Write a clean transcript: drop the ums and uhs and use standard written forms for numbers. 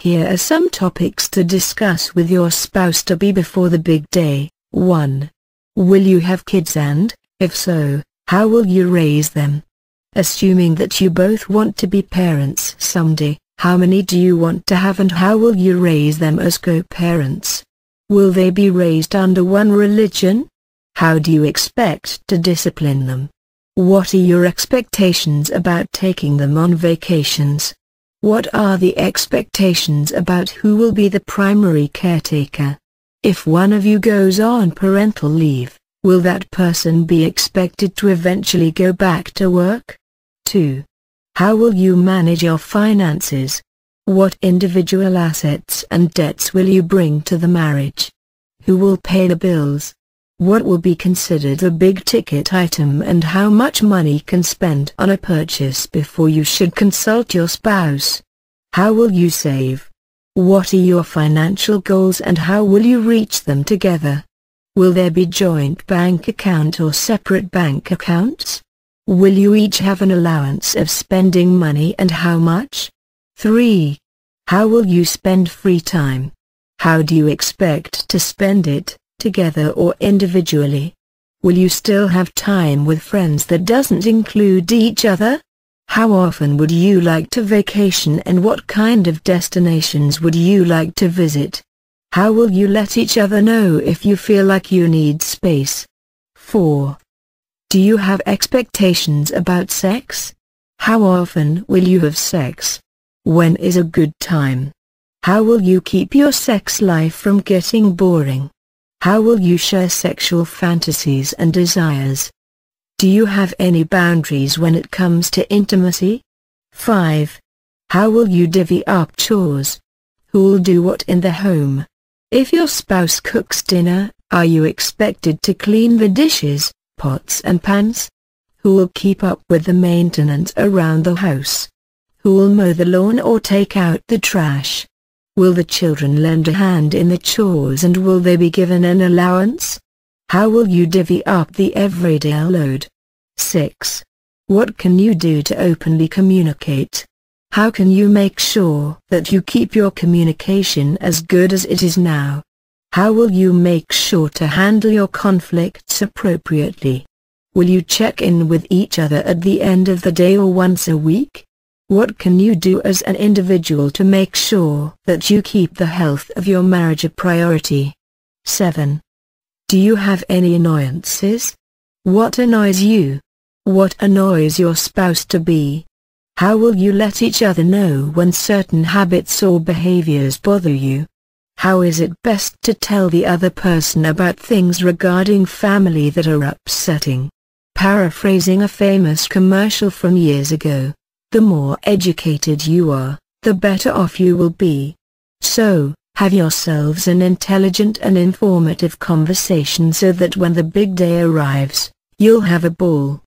Here are some topics to discuss with your spouse-to-be before the big day. 1. Will you have kids, and, if so, how will you raise them? Assuming that you both want to be parents someday, how many do you want to have and how will you raise them as co-parents? Will they be raised under one religion? How do you expect to discipline them? What are your expectations about taking them on vacations? What are the expectations about who will be the primary caretaker? If one of you goes on parental leave, will that person be expected to eventually go back to work? 2. How will you manage your finances? What individual assets and debts will you bring to the marriage? Who will pay the bills? What will be considered a big-ticket item and how much money can spend on a purchase before you should consult your spouse? How will you save? What are your financial goals and how will you reach them together? Will there be joint bank account or separate bank accounts? Will you each have an allowance of spending money and how much? 3. How will you spend free time? How do you expect to spend it, together or individually? Will you still have time with friends that doesn't include each other? How often would you like to vacation and what kind of destinations would you like to visit? How will you let each other know if you feel like you need space? 4. Do you have expectations about sex? How often will you have sex? When is a good time? How will you keep your sex life from getting boring? How will you share sexual fantasies and desires? Do you have any boundaries when it comes to intimacy? 5. How will you divvy up chores? Who'll do what in the home? If your spouse cooks dinner, are you expected to clean the dishes, pots and pans? Who'll keep up with the maintenance around the house? Who'll mow the lawn or take out the trash? Will the children lend a hand in the chores and will they be given an allowance? How will you divvy up the everyday load? 6. What can you do to openly communicate? How can you make sure that you keep your communication as good as it is now? How will you make sure to handle your conflicts appropriately? Will you check in with each other at the end of the day or once a week? What can you do as an individual to make sure that you keep the health of your marriage a priority? 7. Do you have any annoyances? What annoys you? What annoys your spouse-to-be? How will you let each other know when certain habits or behaviors bother you? How is it best to tell the other person about things regarding family that are upsetting? Paraphrasing a famous commercial from years ago, the more educated you are, the better off you will be. So, have yourselves an intelligent and informative conversation so that when the big day arrives, you'll have a ball.